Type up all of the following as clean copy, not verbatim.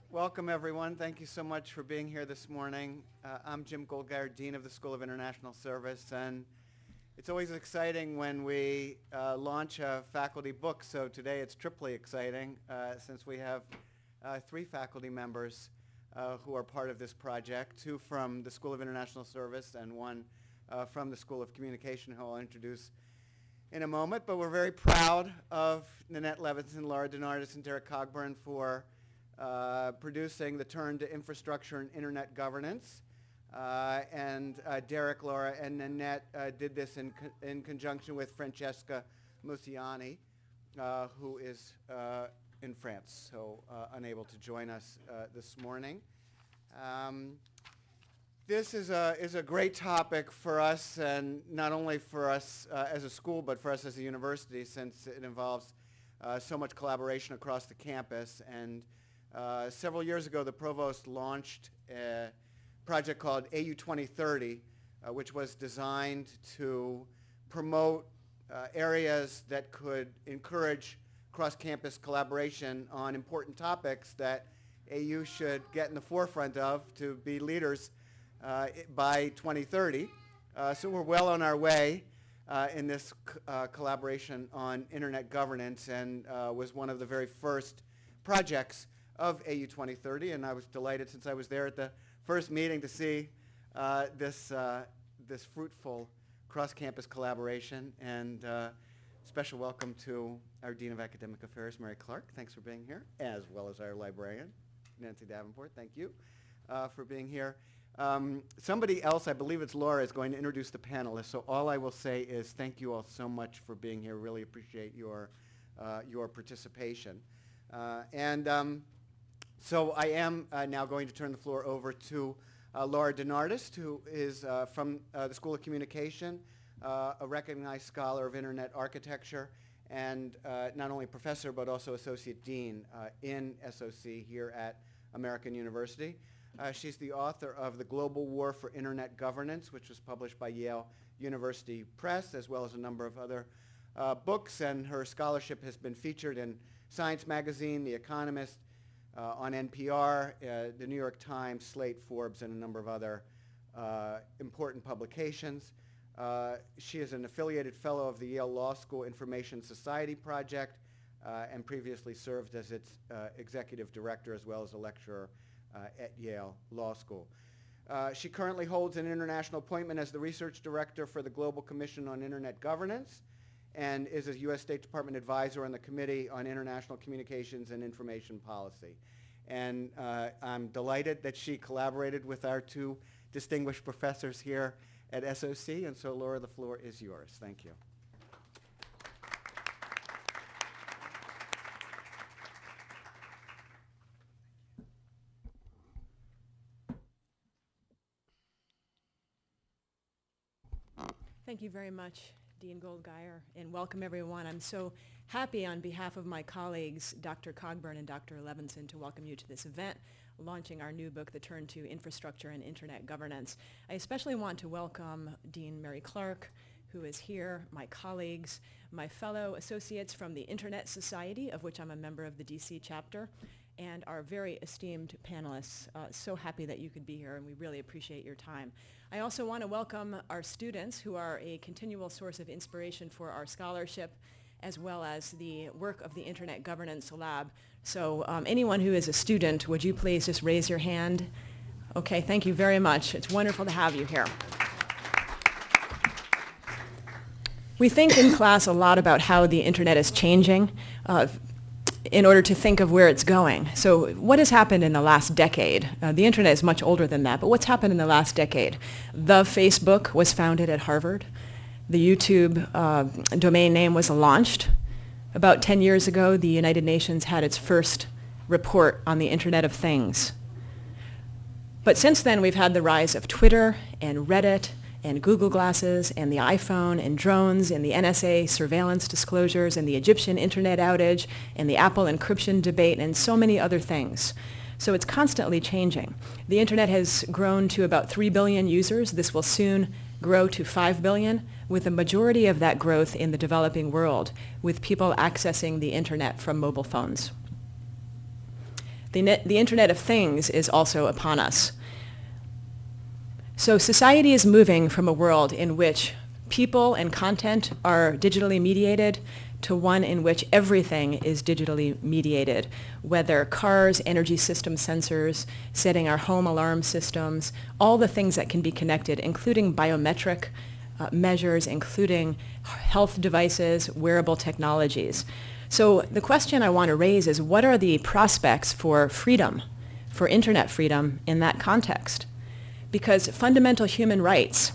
Welcome, everyone. Thank you so much for being here this morning. I'm Jim Goldgeier, Dean of the School of International Service, and it's always exciting when we launch a faculty book. So today it's triply exciting since we have 3 faculty members who are part of this project, 2 from the School of International Service and 1 from the School of Communication, who I'll introduce in a moment. But we're very proud of Nanette Levinson, Laura DeNardis, and Derek Cogburn for producing the Turn to Infrastructure and Internet Governance. And Derek, Laura, and Nanette did this in conjunction with Francesca Musiani, who is in France, so unable to join us this morning. This is a great topic for us, and not only for us as a school, but for us as a university, since it involves so much collaboration across the campus. And several years ago, the provost launched a project called AU 2030, which was designed to promote areas that could encourage cross-campus collaboration on important topics that AU should get in the forefront of to be leaders by 2030. So we're well on our way in this collaboration on internet governance, and was one of the very first projects of AU 2030, and I was delighted since I was there at the first meeting to see this fruitful cross-campus collaboration. And special welcome to our Dean of Academic Affairs, Mary Clark. Thanks for being here, as well as our librarian, Nancy Davenport. Thank you for being here. Somebody else, I believe it's Laura, is going to introduce the panelists. So all I will say is thank you all so much for being here. Really appreciate your participation. So I am now going to turn the floor over to Laura DeNardis, who is from the School of Communication, a recognized scholar of internet architecture, and not only professor but also associate dean in SOC here at American University. She's the author of The Global War for Internet Governance, which was published by Yale University Press, as well as a number of other books, and her scholarship has been featured in Science Magazine, The Economist, on NPR, the New York Times, Slate, Forbes, and a number of other important publications. She is an affiliated fellow of the Yale Law School Information Society Project and previously served as its executive director as well as a lecturer at Yale Law School. She currently holds an international appointment as the research director for the Global Commission on Internet Governance and is a U.S. State Department advisor on the Committee on International Communications and Information Policy. And I'm delighted that she collaborated with our 2 distinguished professors here at SOC. And so, Laura, the floor is yours. Thank you. Thank you very much, Dean Goldgeier, and welcome everyone. I'm so happy on behalf of my colleagues, Dr. Cogburn and Dr. Levinson, to welcome you to this event, launching our new book, The Turn to Infrastructure and Internet Governance. I especially want to welcome Dean Mary Clark, who is here, my colleagues, my fellow associates from the Internet Society, of which I'm a member of the DC chapter, and our very esteemed panelists. So happy that you could be here, and we really appreciate your time. I also want to welcome our students, who are a continual source of inspiration for our scholarship, as well as the work of the Internet Governance Lab. So anyone who is a student, would you please just raise your hand? Okay, thank you very much. It's wonderful to have you here. We think in class a lot about how the internet is changing in order to think of where it's going. So what has happened in the last decade? The internet is much older than that, but what's happened in the last decade? The Facebook was founded at Harvard. The YouTube domain name was launched. About 10 years ago, the United Nations had its first report on the Internet of Things. But since then, we've had the rise of Twitter and Reddit and Google Glasses and the iPhone and drones and the NSA surveillance disclosures and the Egyptian internet outage and the Apple encryption debate and so many other things. So it's constantly changing. The internet has grown to about 3 billion users. This will soon grow to 5 billion, with the majority of that growth in the developing world, with people accessing the internet from mobile phones. The Internet of Things is also upon us. So society is moving from a world in which people and content are digitally mediated to one in which everything is digitally mediated, whether cars, energy system sensors, setting our home alarm systems, all the things that can be connected, including biometric measures, including health devices, wearable technologies. So the question I want to raise is, what are the prospects for freedom, for internet freedom in that context? Because fundamental human rights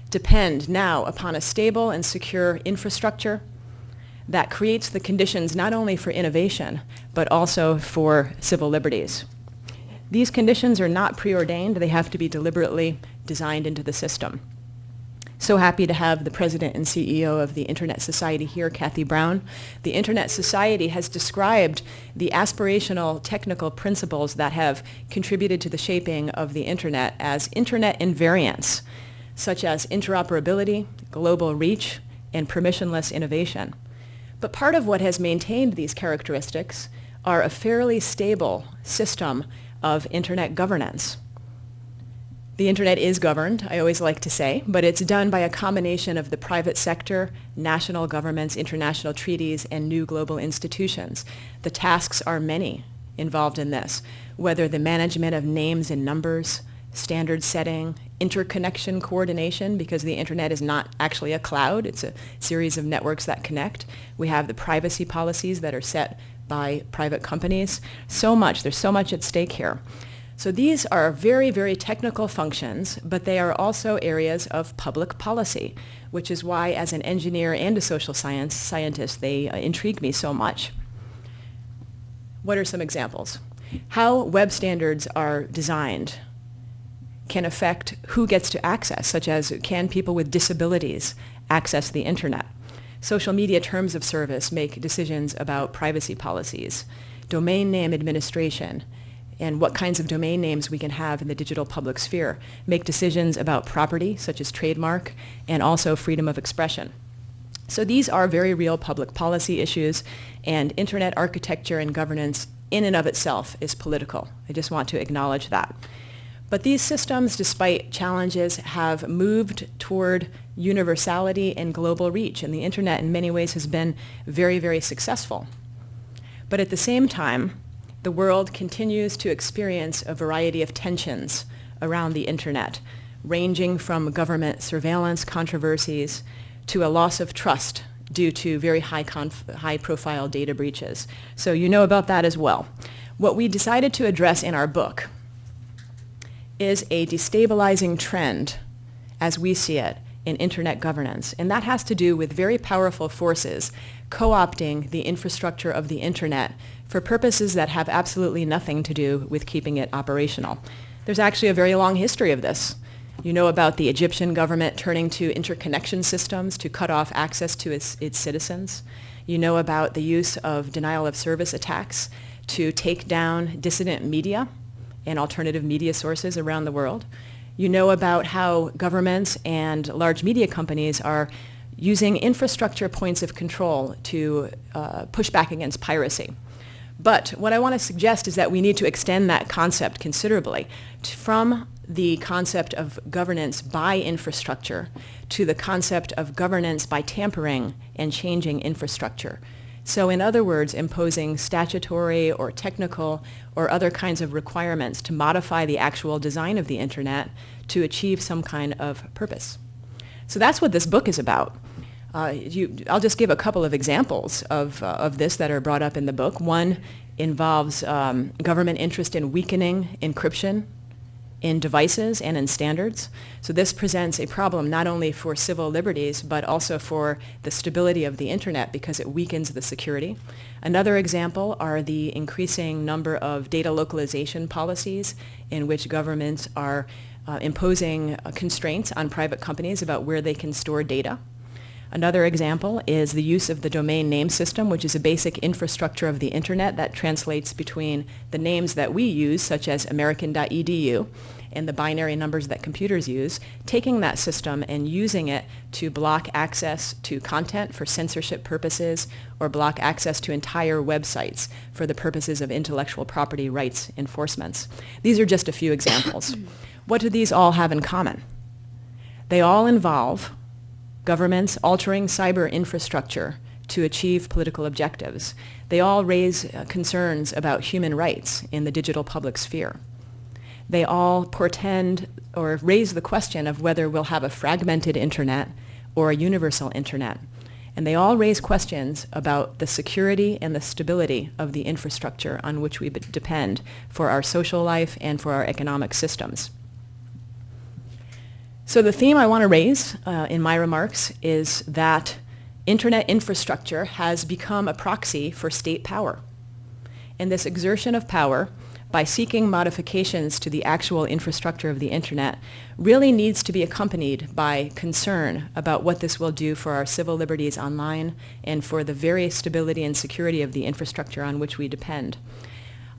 depend now upon a stable and secure infrastructure that creates the conditions not only for innovation, but also for civil liberties. These conditions are not preordained. They have to be deliberately designed into the system. So happy to have the president and CEO of the Internet Society here, Kathy Brown. The Internet Society has described the aspirational technical principles that have contributed to the shaping of the Internet as Internet invariants, such as interoperability, global reach, and permissionless innovation. But part of what has maintained these characteristics are a fairly stable system of Internet governance. The Internet is governed, I always like to say, but it's done by a combination of the private sector, national governments, international treaties, and new global institutions. The tasks are many involved in this, whether the management of names and numbers, standard setting, interconnection coordination, because the Internet is not actually a cloud, it's a series of networks that connect. We have the privacy policies that are set by private companies. There's so much at stake here. So these are very, very technical functions, but they are also areas of public policy, which is why as an engineer and a social scientist, they intrigue me so much. What are some examples? How web standards are designed can affect who gets to access, such as can people with disabilities access the Internet? Social media terms of service make decisions about privacy policies, domain name administration, and what kinds of domain names we can have in the digital public sphere, make decisions about property, such as trademark, and also freedom of expression. So these are very real public policy issues, and Internet architecture and governance in and of itself is political. I just want to acknowledge that. But these systems, despite challenges, have moved toward universality and global reach, and the Internet in many ways has been very, very successful. But at the same time, the world continues to experience a variety of tensions around the Internet, ranging from government surveillance controversies to a loss of trust due to very high-profile data breaches. So you know about that as well. What we decided to address in our book is a destabilizing trend, as we see it, in Internet governance. And that has to do with very powerful forces co-opting the infrastructure of the Internet for purposes that have absolutely nothing to do with keeping it operational. There's actually a very long history of this. You know about the Egyptian government turning to interconnection systems to cut off access to its citizens. You know about the use of denial of service attacks to take down dissident media and alternative media sources around the world. You know about how governments and large media companies are using infrastructure points of control to push back against piracy. But what I want to suggest is that we need to extend that concept considerably from the concept of governance by infrastructure to the concept of governance by tampering and changing infrastructure. So in other words, imposing statutory or technical or other kinds of requirements to modify the actual design of the Internet to achieve some kind of purpose. So that's what this book is about. I'll just give a couple of examples of this that are brought up in the book. One involves government interest in weakening encryption in devices and in standards. So this presents a problem not only for civil liberties, but also for the stability of the Internet because it weakens the security. Another example are the increasing number of data localization policies in which governments are imposing constraints on private companies about where they can store data. Another example is the use of the domain name system, which is a basic infrastructure of the Internet that translates between the names that we use, such as American.edu, and the binary numbers that computers use, taking that system and using it to block access to content for censorship purposes or block access to entire websites for the purposes of intellectual property rights enforcements. These are just a few examples. What do these all have in common? They all involve governments altering cyber infrastructure to achieve political objectives. They all raise concerns about human rights in the digital public sphere. They all portend or raise the question of whether we'll have a fragmented internet or a universal internet. And they all raise questions about the security and the stability of the infrastructure on which we depend for our social life and for our economic systems. So the theme I want to raise in my remarks is that internet infrastructure has become a proxy for state power. And this exertion of power, by seeking modifications to the actual infrastructure of the internet, really needs to be accompanied by concern about what this will do for our civil liberties online and for the very stability and security of the infrastructure on which we depend.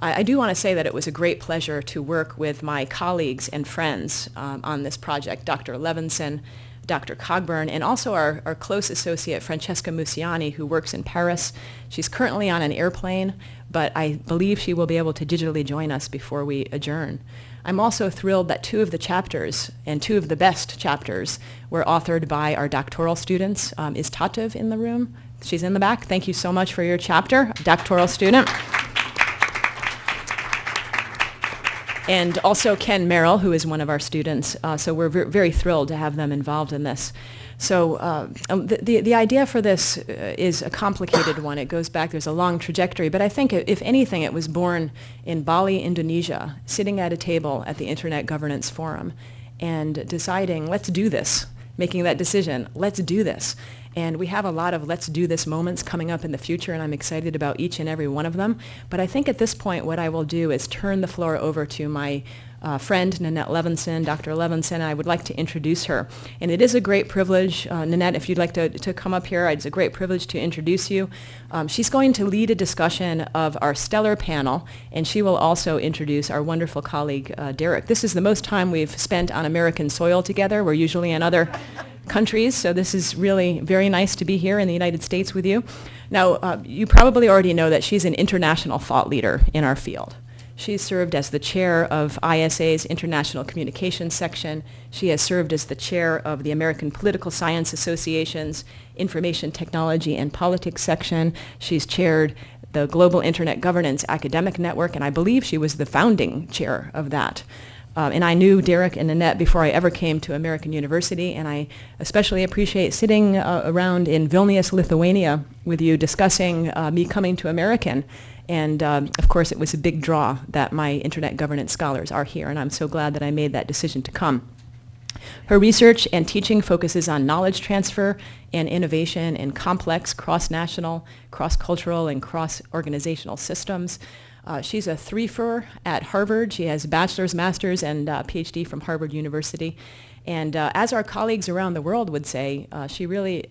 I do want to say that it was a great pleasure to work with my colleagues and friends on this project, Dr. Levinson, Dr. Cogburn, and also our close associate, Francesca Musiani, who works in Paris. She's currently on an airplane, but I believe she will be able to digitally join us before we adjourn. I'm also thrilled that two of the chapters, and two of the best chapters, were authored by our doctoral students. Is Tatev in the room? She's in the back. Thank you so much for your chapter, doctoral student. And also Ken Merrill, who is one of our students. So we're very thrilled to have them involved in this. So the idea for this is a complicated one. It goes back, there's a long trajectory, but I think if anything, it was born in Bali, Indonesia, sitting at a table at the Internet Governance Forum and deciding, let's do this, making that decision, let's do this. And we have a lot of let's do this moments coming up in the future, and I'm excited about each and every one of them. But I think at this point what I will do is turn the floor over to my friend, Nanette Levinson, Dr. Levinson. I would like to introduce her. And it is a great privilege, Nanette, if you'd like to come up here, it's a great privilege to introduce you. She's going to lead a discussion of our stellar panel, and she will also introduce our wonderful colleague, Derek. This is the most time we've spent on American soil together. We're usually in other countries, so this is really very nice to be here in the United States with you. Now, you probably already know that she's an international thought leader in our field. She's served as the chair of ISA's International Communications Section. She has served as the chair of the American Political Science Association's Information Technology and Politics Section. She's chaired the Global Internet Governance Academic Network, and I believe she was the founding chair of that. And I knew Derek and Nanette before I ever came to American University, and I especially appreciate sitting around in Vilnius, Lithuania with you discussing me coming to American. And of course, it was a big draw that my internet governance scholars are here, and I'm so glad that I made that decision to come. Her research and teaching focuses on knowledge transfer and innovation in complex, cross-national, cross-cultural, and cross-organizational systems. She's a threefer at Harvard. She has bachelor's, master's, and PhD from Harvard University. And as our colleagues around the world would say, she really,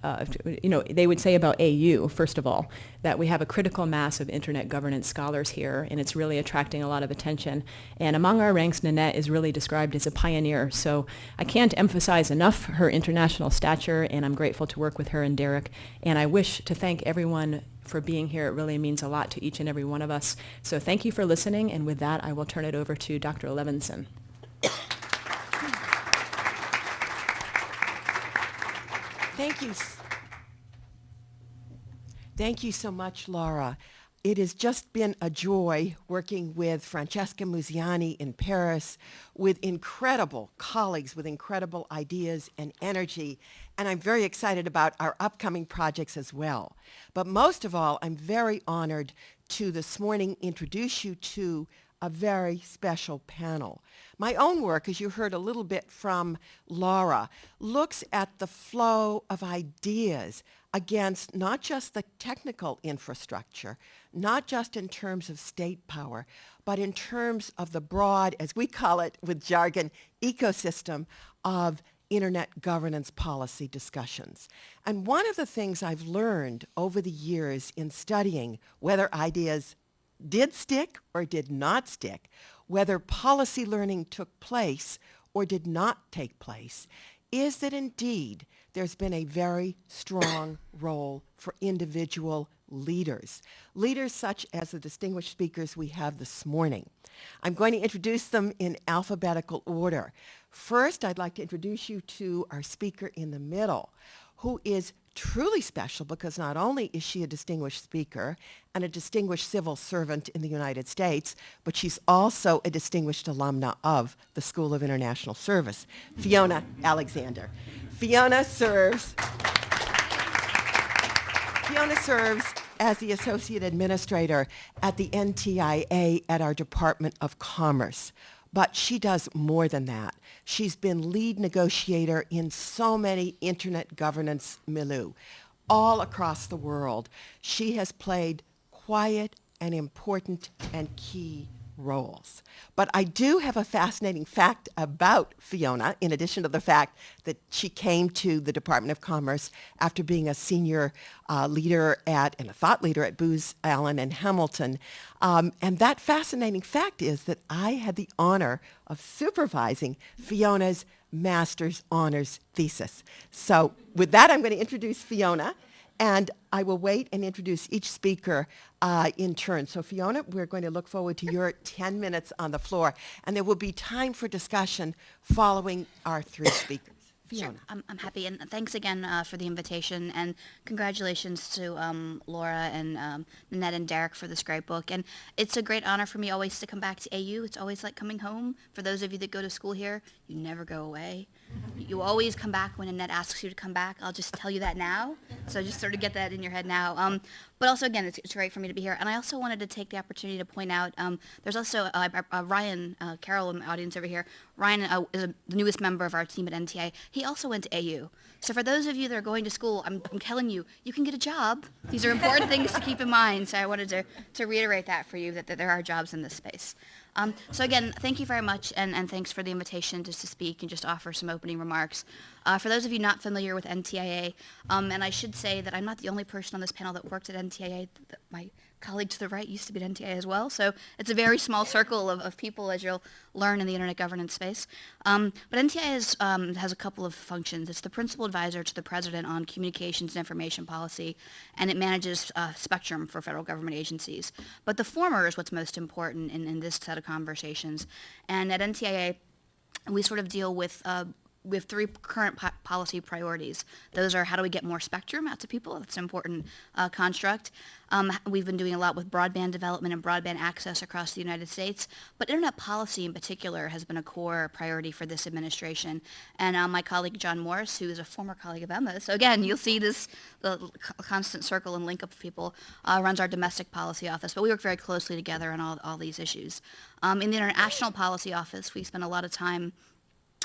they would say about AU, first of all, that we have a critical mass of internet governance scholars here, and it's really attracting a lot of attention. And among our ranks, Nanette is really described as a pioneer. So I can't emphasize enough her international stature, and I'm grateful to work with her and Derek. And I wish to thank everyone for being here. It really means a lot to each and every one of us. So thank you for listening, and with that, I will turn it over to Dr. Levinson. Thank you. Thank you so much, Laura. It has just been a joy working with Francesca Musiani in Paris, with incredible colleagues, with incredible ideas and energy, and I'm very excited about our upcoming projects as well. But most of all, I'm very honored to this morning introduce you to a very special panel. My own work, as you heard a little bit from Laura, looks at the flow of ideas against not just the technical infrastructure, not just in terms of state power, but in terms of the broad, as we call it with jargon, ecosystem of internet governance policy discussions. And one of the things I've learned over the years in studying whether ideas did stick or did not stick whether policy learning took place or did not take place, is that indeed there's been a very strong role for individual leaders, leaders such as the distinguished speakers we have this morning. I'm going to introduce them in alphabetical order. First, I'd like to introduce you to our speaker in the middle, who is truly special because not only is she a distinguished speaker and a distinguished civil servant in the United States, but she's also a distinguished alumna of the School of International Service, Fiona Alexander. Fiona serves as the Associate Administrator at the NTIA at our Department of Commerce. But she does more than that. She's been lead negotiator in so many internet governance milieux all across the world. She has played quiet and important and key roles. But I do have a fascinating fact about Fiona, in addition to the fact that she came to the Department of Commerce after being a senior leader and a thought leader at Booz Allen and Hamilton. And that fascinating fact is that I had the honor of supervising Fiona's master's honors thesis. So with that, I'm going to introduce Fiona. And I will wait and introduce each speaker in turn. So Fiona, we're going to look forward to your 10 minutes on the floor. And there will be time for discussion following our three speakers. Fiona. Sure. I'm happy. And thanks again for the invitation. And congratulations to Laura and Nanette and Derek for this great book. And it's a great honor for me always to come back to AU. It's always like coming home. For those of you that go to school here, you never go away. You always come back when Nanette asks you to come back. I'll just tell you that now. So just sort of get that in your head now. But also, again, it's great for me to be here. And I also wanted to take the opportunity to point out, there's also Ryan Carroll in the audience over here. Ryan is the newest member of our team at NTIA. He also went to AU. So for those of you that are going to school, I'm telling you, you can get a job. These are important things to keep in mind. So I wanted to reiterate that for you, that there are jobs in this space. So again, thank you very much, and thanks for the invitation just to speak and just offer some opening remarks. For those of you not familiar with NTIA, and I should say that I'm not the only person on this panel that worked at NTIA. My colleague to the right used to be at NTIA as well, so it's a very small circle of people, as you'll learn in the internet governance space. But NTIA has a couple of functions. It's the principal advisor to the president on communications and information policy, and it manages spectrum for federal government agencies. But the former is what's most important in this set of conversations. And at NTIA, we sort of deal with we have three current policy priorities. Those are how do we get more spectrum out to people? That's an important construct. We've been doing a lot with broadband development and broadband access across the United States, but internet policy in particular has been a core priority for this administration. And my colleague John Morris, who is a former colleague of Emma, so again, you'll see this the constant circle and link up of people, runs our domestic policy office, but we work very closely together on all these issues. In the international policy office, we spend a lot of time,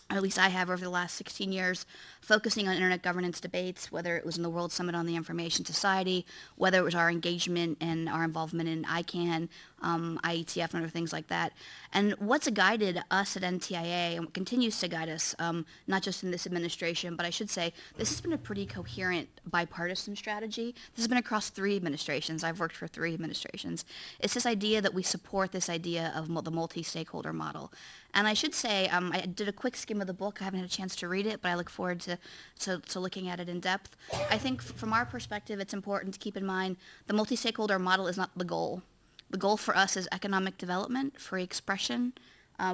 or at least I have over the last 16 years, focusing on internet governance debates, whether it was in the World Summit on the Information Society, whether it was our engagement and our involvement in ICANN, IETF, and other things like that. And what's guided us at NTIA, and what continues to guide us, not just in this administration, but I should say, this has been a pretty coherent bipartisan strategy. This has been across 3 administrations. I've worked for 3 administrations. It's this idea that we support this idea of the multi-stakeholder model. And I should say, I did a quick skim of the book. I haven't had a chance to read it, but I look forward to looking at it in depth. I think from our perspective, it's important to keep in mind the multi-stakeholder model is not the goal. The goal for us is economic development, free expression,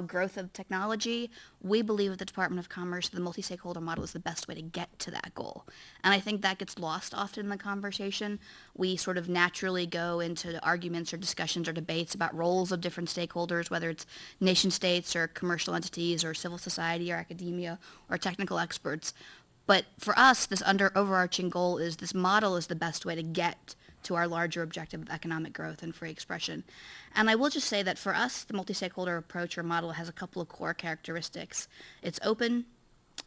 growth of technology. We believe at the Department of Commerce the multi-stakeholder model is the best way to get to that goal. And I think that gets lost often in the conversation. We sort of naturally go into arguments or discussions or debates about roles of different stakeholders, whether it's nation states or commercial entities or civil society or academia or technical experts. But for us, this overarching goal is this model is the best way to get to our larger objective of economic growth and free expression. And I will just say that for us, the multi-stakeholder approach or model has a couple of core characteristics. It's open,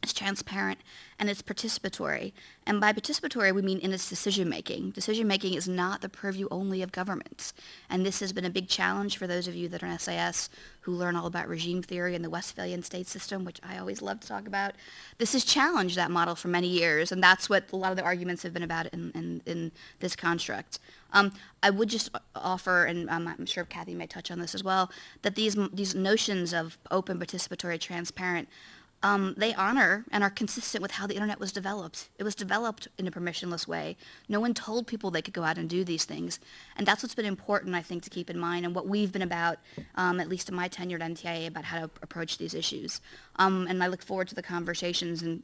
it's transparent, and it's participatory. And by participatory, we mean in its decision-making. Decision-making is not the purview only of governments. And this has been a big challenge for those of you that are in SIS who learn all about regime theory and the Westphalian state system, which I always love to talk about. This has challenged that model for many years, and that's what a lot of the arguments have been about in this construct. I would just offer, and I'm sure Kathy may touch on this as well, that these notions of open, participatory, transparent, they honor and are consistent with how the internet was developed. It was developed in a permissionless way. No one told people they could go out and do these things. And that's what's been important, I think, to keep in mind, and what we've been about, at least in my tenure at NTIA, about how to approach these issues. And I look forward to the conversations and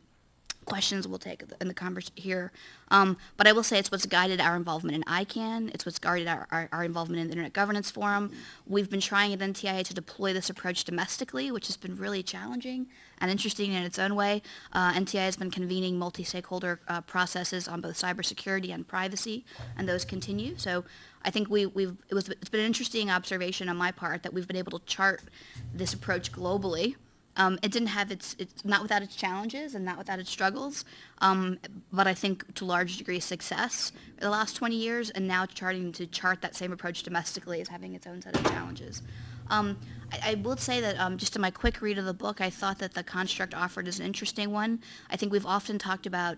questions we'll take in the conversation here. But I will say it's what's guided our involvement in ICANN. It's what's guided our involvement in the Internet Governance Forum. We've been trying at NTIA to deploy this approach domestically, which has been really challenging and interesting in its own way. NTIA has been convening multi-stakeholder processes on both cybersecurity and privacy, and those continue. So I think it's been an interesting observation on my part that we've been able to chart this approach globally. It didn't have it's not without its challenges and not without its struggles, but I think to a large degree success in the last 20 years, and now starting to chart that same approach domestically is having its own set of challenges. I will say that just in my quick read of the book, I thought that the construct offered is an interesting one. I think we've often talked about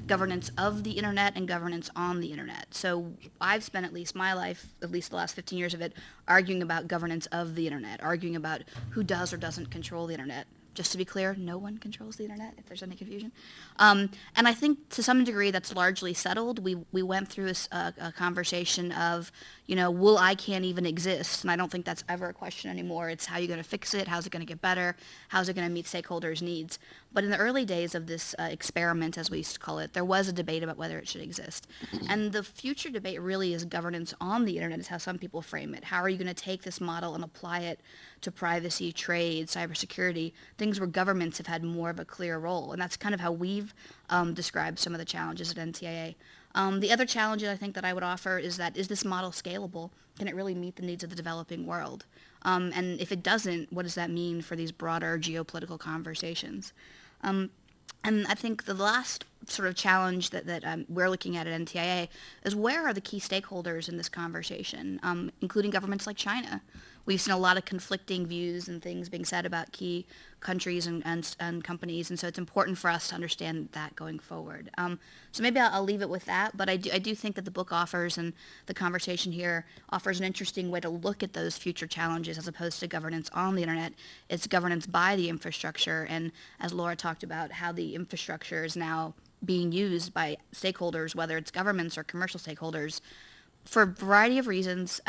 governance of the internet and governance on the internet. So I've spent at least my life, at least the last 15 years of it, arguing about governance of the internet, arguing about who does or doesn't control the internet. Just to be clear, no one controls the internet, if there's any confusion. And I think to some degree that's largely settled. We went through a conversation of, will ICANN even exist? And I don't think that's ever a question anymore. It's how you're going to fix it, how's it going to get better, how's it going to meet stakeholders' needs. But in the early days of this experiment, as we used to call it, there was a debate about whether it should exist. And the future debate really is governance on the internet, is how some people frame it. How are you going to take this model and apply it to privacy, trade, cybersecurity, things where governments have had more of a clear role. And that's kind of how we've described some of the challenges at NTIA. The other challenge I think that I would offer is this model scalable? Can it really meet the needs of the developing world? And if it doesn't, what does that mean for these broader geopolitical conversations? And I think the last sort of challenge that we're looking at NTIA is where are the key stakeholders in this conversation, including governments like China. We've seen a lot of conflicting views and things being said about key countries and companies, and so it's important for us to understand that going forward. So maybe I'll leave it with that, but I do think that the book offers, and the conversation here offers an interesting way to look at those future challenges as opposed to governance on the internet. It's governance by the infrastructure, and as Laura talked about, how the infrastructure is now being used by stakeholders, whether it's governments or commercial stakeholders, for a variety of reasons,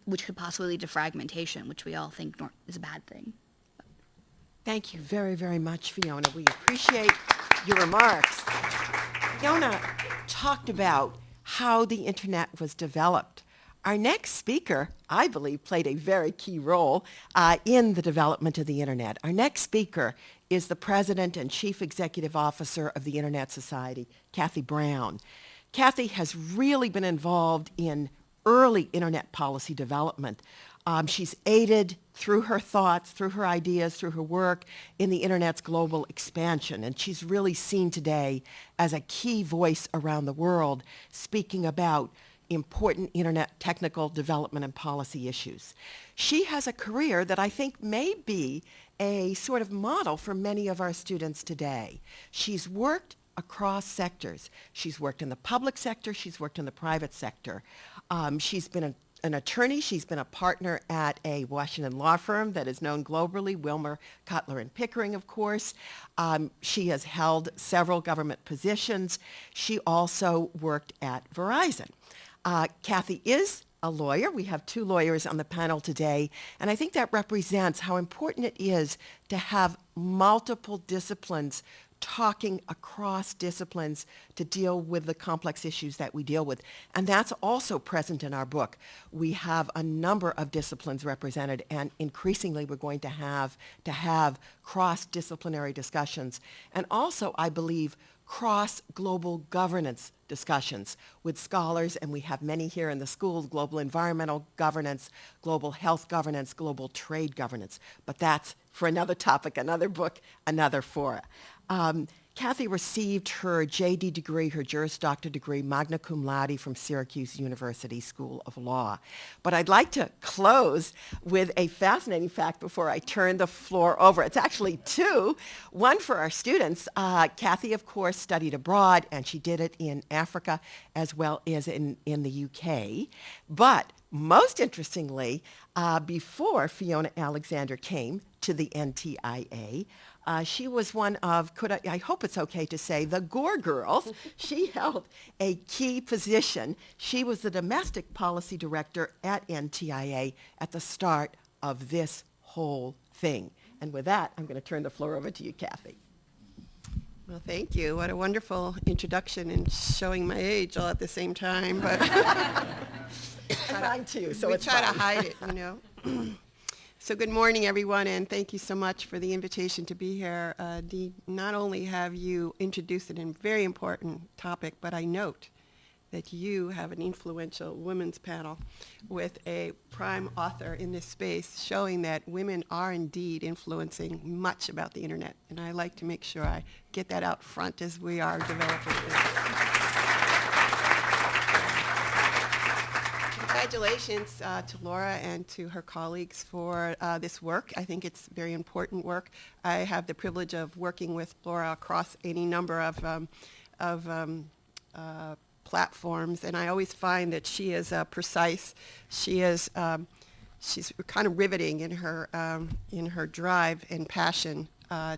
which could possibly lead to fragmentation, which we all think is a bad thing. Thank you very, very much, Fiona. We appreciate your remarks. Fiona talked about how the internet was developed. Our next speaker, I believe, played a very key role in the development of the internet. Our next speaker is the President and Chief Executive Officer of the Internet Society, Kathy Brown. Kathy has really been involved in early internet policy development. She's aided through her thoughts, through her ideas, through her work in the internet's global expansion. And she's really seen today as a key voice around the world speaking about important internet technical development and policy issues. She has a career that I think may be a sort of model for many of our students today. She's worked across sectors. She's worked in the public sector. She's worked in the private sector. She's been an attorney. She's been a partner at a Washington law firm that is known globally, Wilmer, Cutler, and Pickering, of course. She has held several government positions. She also worked at Verizon. Kathy is a lawyer. We have two lawyers on the panel today, and I think that represents how important it is to have multiple disciplines talking across disciplines to deal with the complex issues that we deal with. And that's also present in our book. We have a number of disciplines represented, and increasingly we're going to have cross-disciplinary discussions. And also, I believe, cross-global governance discussions with scholars, and we have many here in the schools, global environmental governance, global health governance, global trade governance. But that's for another topic, another book, another fora. Kathy received her JD degree, her Juris Doctor degree, magna cum laude from Syracuse University School of Law. But I'd like to close with a fascinating fact before I turn the floor over. It's actually two. One for our students. Kathy, of course, studied abroad, and she did it in Africa as well as in the UK. But most interestingly, before Fiona Alexander came to the NTIA, she was one of, I hope it's okay to say, the Gore Girls. She held a key position. She was the domestic policy director at NTIA at the start of this whole thing. And with that, I'm going to turn the floor over to you, Kathy. Well, thank you. What a wonderful introduction and showing my age all at the same time. But Mine too, so we it's try fine. to hide it, you know. So good morning, everyone, and thank you so much for the invitation to be here. Not only have you introduced a very important topic, but I note that you have an influential women's panel with a prime author in this space showing that women are indeed influencing much about the internet. And I like to make sure I get that out front as we are developing this. Congratulations to Laura and to her colleagues for this work. I think it's very important work. I have the privilege of working with Laura across any number of platforms, and I always find that she is precise. She is she's kind of riveting in her drive and passion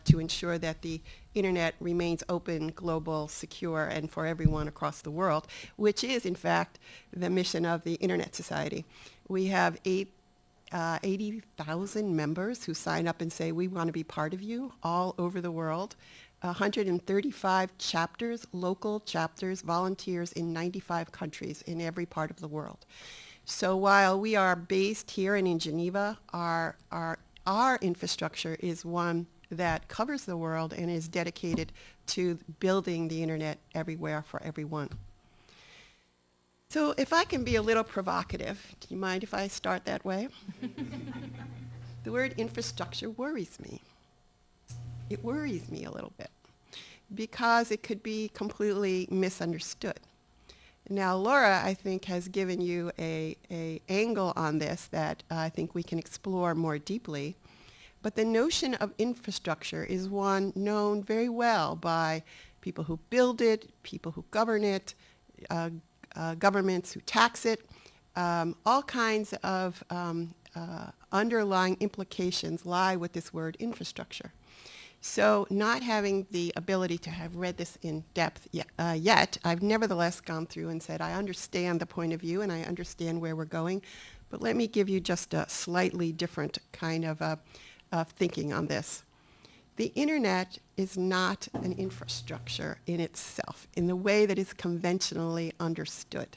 to ensure that the internet remains open, global, secure, and for everyone across the world, which is, in fact, the mission of the Internet Society. We have 80,000 members who sign up and say, we want to be part of you all over the world. 135 chapters, local chapters, volunteers in 95 countries in every part of the world. So while we are based here and in Geneva, our infrastructure is one that covers the world and is dedicated to building the internet everywhere for everyone. So if I can be a little provocative, do you mind if I start that way? The word infrastructure worries me. It worries me a little bit because it could be completely misunderstood. Now, Laura, I think, has given you a angle on this that I think we can explore more deeply. But the notion of infrastructure is one known very well by people who build it, people who govern it, governments who tax it, all kinds of underlying implications lie with this word infrastructure. So not having the ability to have read this in depth yet, I've nevertheless gone through and said, I understand the point of view and I understand where we're going, but let me give you just a slightly different kind of thinking on this. The internet is not an infrastructure in itself in the way that is conventionally understood.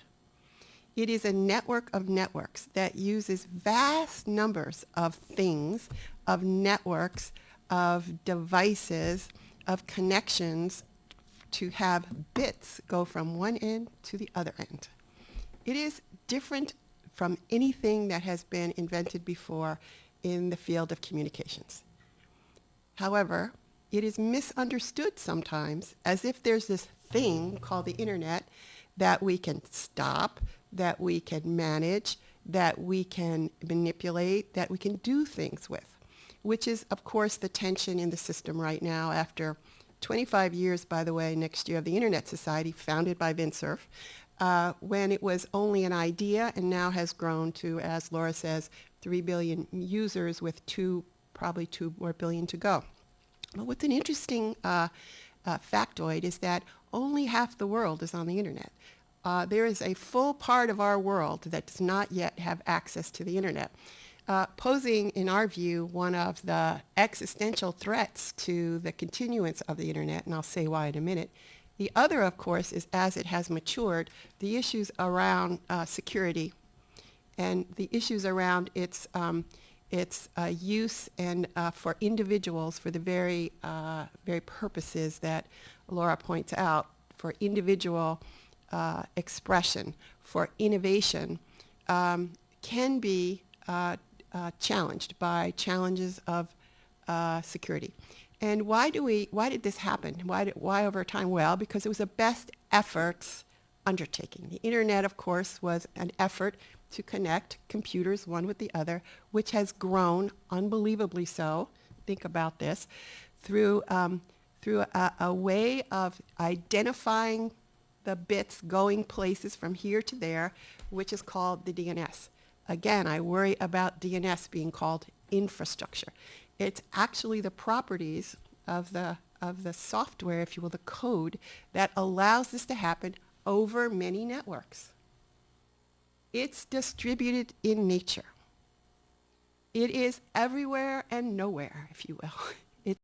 It is a network of networks that uses vast numbers of things, of networks, of devices, of connections to have bits go from one end to the other end. It is different from anything that has been invented before in the field of communications. However, it is misunderstood sometimes as if there's this thing called the internet that we can stop, that we can manage, that we can manipulate, that we can do things with, which is, of course, the tension in the system right now after 25 years, by the way, next year, of the Internet Society, founded by Vint Cerf, when it was only an idea and now has grown to, as Laura says, 3 billion users with probably 2 more billion to go. But what's an interesting factoid is that only half the world is on the internet. There is a full part of our world that does not yet have access to the internet, posing, in our view, one of the existential threats to the continuance of the internet, and I'll say why in a minute. The other, of course, is as it has matured, the issues around security and the issues around its use and for individuals for the very purposes that Laura points out, for individual expression, for innovation, can be challenged by challenges of security. And why did this happen? Why over time? Well, because it was a best efforts undertaking. The internet, of course, was an effort to connect computers one with the other, which has grown unbelievably so. Think about this, through a way of identifying the bits going places from here to there, which is called the DNS. Again, I worry about DNS being called infrastructure. It's actually the properties of the software, if you will, the code that allows this to happen over many networks. It's distributed in nature. It is everywhere and nowhere, if you will.